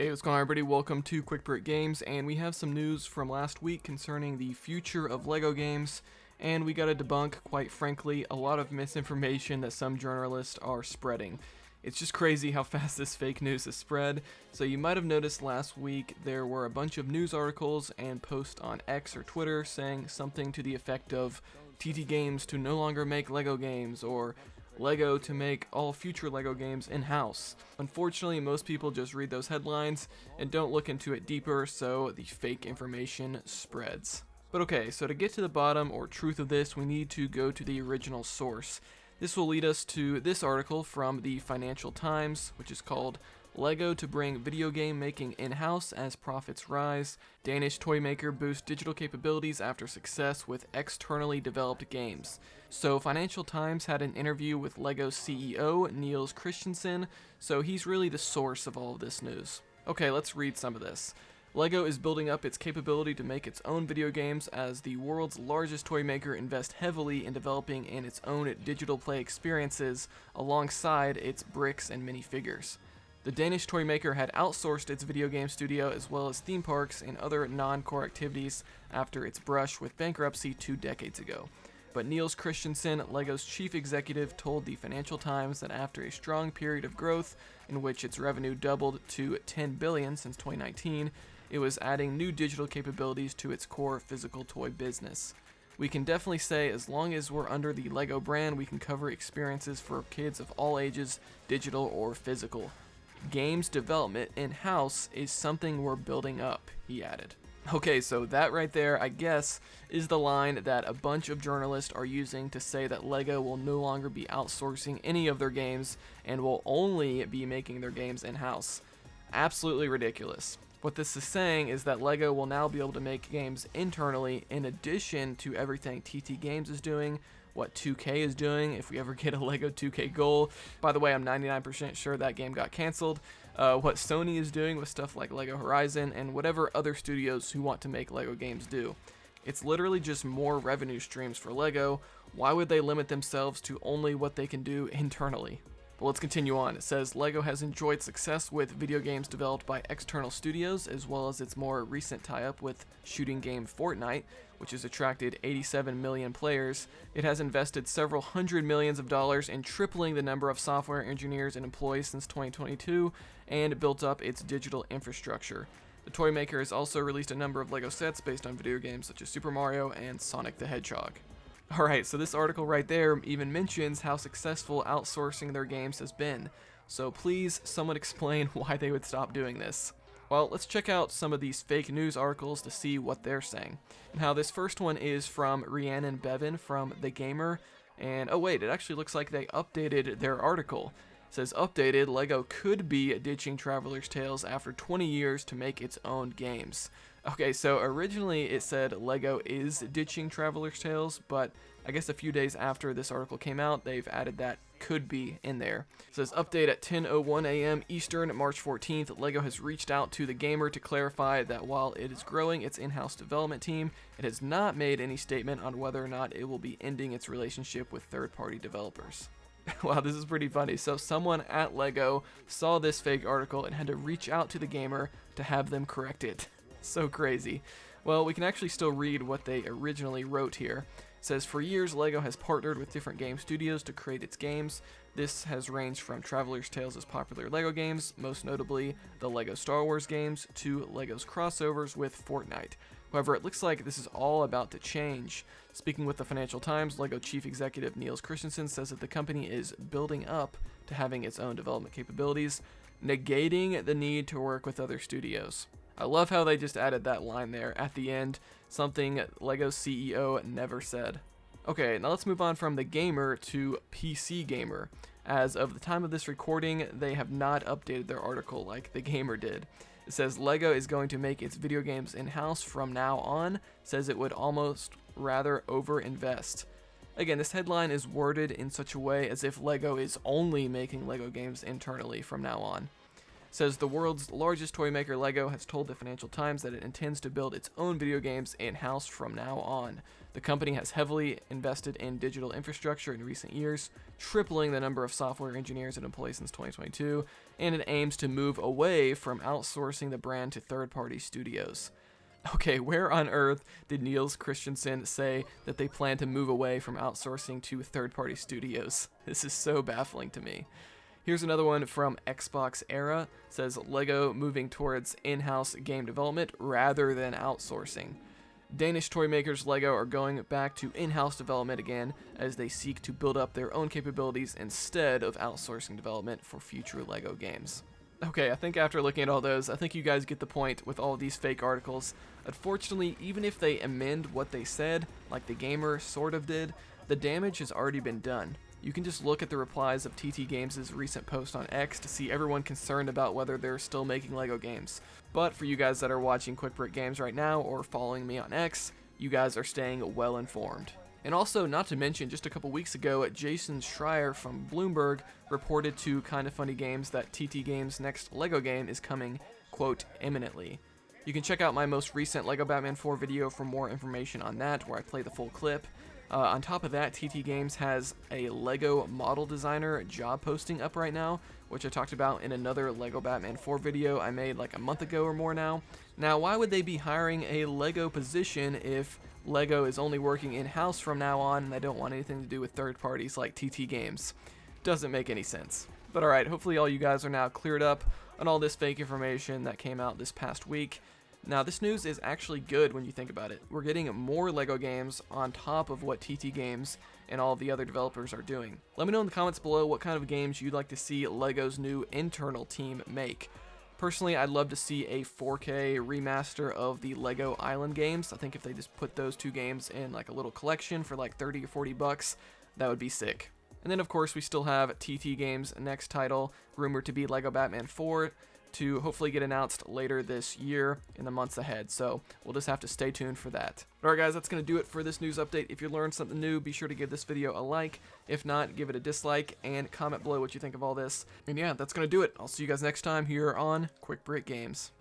Hey, what's going on, everybody? Welcome to Quick Break Games, and we have some news from last week concerning the future of LEGO games, and we got to debunk, quite frankly, a lot of misinformation that some journalists are spreading. It's just crazy how fast this fake news has spread. So you might have noticed last week there were a bunch of news articles and posts on X or Twitter saying something to the effect of TT Games to no longer make LEGO games, or LEGO to make all future LEGO games in-house. Unfortunately, most people just read those headlines and don't look into it deeper, so the fake information spreads. But okay, so to get to the bottom or truth of this, we need to go to the original source. This will lead us to this article from the Financial Times, which is called LEGO to bring video game making in-house as profits rise. Danish toy maker boosts digital capabilities after success with externally developed games. So Financial Times had an interview with LEGO's CEO, Niels Christensen, so he's really the source of all of this news. Okay, let's read some of this. LEGO is building up its capability to make its own video games as the world's largest toy maker invests heavily in developing in its own digital play experiences alongside its bricks and minifigures. The Danish toy maker had outsourced its video game studio as well as theme parks and other non-core activities after its brush with bankruptcy 2 decades ago. But Niels Christensen, LEGO's chief executive, told the Financial Times that after a strong period of growth in which its revenue doubled to $10 billion since 2019, it was adding new digital capabilities to its core physical toy business. We can definitely say as long as we're under the LEGO brand, we can cover experiences for kids of all ages, digital or physical. Games development in-house is something we're building up, he added. Okay, so that right there, I guess, is the line that a bunch of journalists are using to say that LEGO will no longer be outsourcing any of their games and will only be making their games in-house. Absolutely ridiculous. What this is saying is that LEGO will now be able to make games internally in addition to everything TT Games is doing, what 2K is doing, if we ever get a LEGO 2K goal. By the way, I'm 99% sure that game got canceled. What Sony is doing with stuff like LEGO Horizon, and whatever other studios who want to make LEGO games do. It's literally just more revenue streams for LEGO. Why would they limit themselves to only what they can do internally? But let's continue on. It says LEGO has enjoyed success with video games developed by external studios, as well as its more recent tie-up with shooting game Fortnite, which has attracted 87 million players. It has invested several hundred millions of dollars in tripling the number of software engineers and employees since 2022, and built up its digital infrastructure. The toy maker has also released a number of LEGO sets based on video games such as Super Mario and Sonic the Hedgehog. Alright, so this article right there even mentions how successful outsourcing their games has been. So please, someone explain why they would stop doing this. Well, let's check out some of these fake news articles to see what they're saying. Now, this first one is from Rhiannon Bevan from The Gamer. And, oh wait, it actually looks like they updated their article. It says, updated, LEGO could be ditching Traveler's Tales after 20 years to make its own games. Okay, so originally it said LEGO is ditching Traveler's Tales, but I guess a few days after this article came out, they've added that could be in there. It says, update at 10:01 a.m. Eastern, March 14th, LEGO has reached out to The Gamer to clarify that while it is growing its in-house development team, it has not made any statement on whether or not it will be ending its relationship with third-party developers. Wow, this is pretty funny. So someone at LEGO saw this fake article and had to reach out to The Gamer to have them correct it. So crazy. Well, we can actually still read what they originally wrote here. It says, for years, LEGO has partnered with different game studios to create its games. This has ranged from Traveler's Tales' popular LEGO games, most notably the LEGO Star Wars games, to LEGO's crossovers with Fortnite. However, it looks like this is all about to change. Speaking with the Financial Times, LEGO chief executive Niels Christensen says that the company is building up to having its own development capabilities, negating the need to work with other studios. I love how they just added that line there at the end, something LEGO's CEO never said. Okay, now let's move on from The Gamer to PC Gamer. As of the time of this recording, they have not updated their article like The Gamer did. It says LEGO is going to make its video games in-house from now on, says it would almost rather over-invest. Again, this headline is worded in such a way as if LEGO is only making LEGO games internally from now on. says the world's largest toy maker LEGO has told the Financial Times that it intends to build its own video games in-house from now on. The company has heavily invested in digital infrastructure in recent years, tripling the number of software engineers it employs since 2022, and it aims to move away from outsourcing the brand to third-party studios. Okay, where on earth did Niels Christensen say that they plan to move away from outsourcing to third-party studios? This is so baffling to me. Here's another one from Xbox Era. It says LEGO moving towards in-house game development rather than outsourcing. Danish toy makers LEGO are going back to in-house development again as they seek to build up their own capabilities instead of outsourcing development for future LEGO games. Okay, I think after looking at all those, I think you guys get the point with all of these fake articles. Unfortunately, even if they amend what they said, like The Gamer sort of did, the damage has already been done. You can just look at the replies of TT Games' recent post on X to see everyone concerned about whether they're still making LEGO games. But for you guys that are watching Quick Break Games right now or following me on X, you guys are staying well informed. And also, not to mention, just a couple weeks ago, Jason Schreier from Bloomberg reported to Kinda Funny Games that TT Games' next LEGO game is coming, quote, imminently. You can check out my most recent LEGO Batman 4 video for more information on that, where I play the full clip. On top of that, TT Games has a LEGO model designer job posting up right now, which I talked about in another LEGO Batman 4 video I made like a month ago or more now. Now, why would they be hiring a LEGO position if LEGO is only working in-house from now on and they don't want anything to do with third parties like TT Games? Doesn't make any sense. But alright, hopefully all you guys are now cleared up on all this fake information that came out this past week. Now, this news is actually good when you think about it. We're getting more LEGO games on top of what TT Games and all of the other developers are doing. Let me know in the comments below what kind of games you'd like to see LEGO's new internal team make. Personally, I'd love to see a 4K remaster of the LEGO Island games. I think if they just put those two games in like a little collection for like 30 or 40 bucks, that would be sick. And then of course we still have TT Games' next title, rumored to be LEGO Batman 4, to hopefully get announced later this year in the months ahead, so we'll just have to stay tuned for that. Alright guys, that's going to do it for this news update. If you learned something new, be sure to give this video a like. If not, give it a dislike, and comment below what you think of all this. And yeah, that's going to do it. I'll see you guys next time here on Quick Break Games.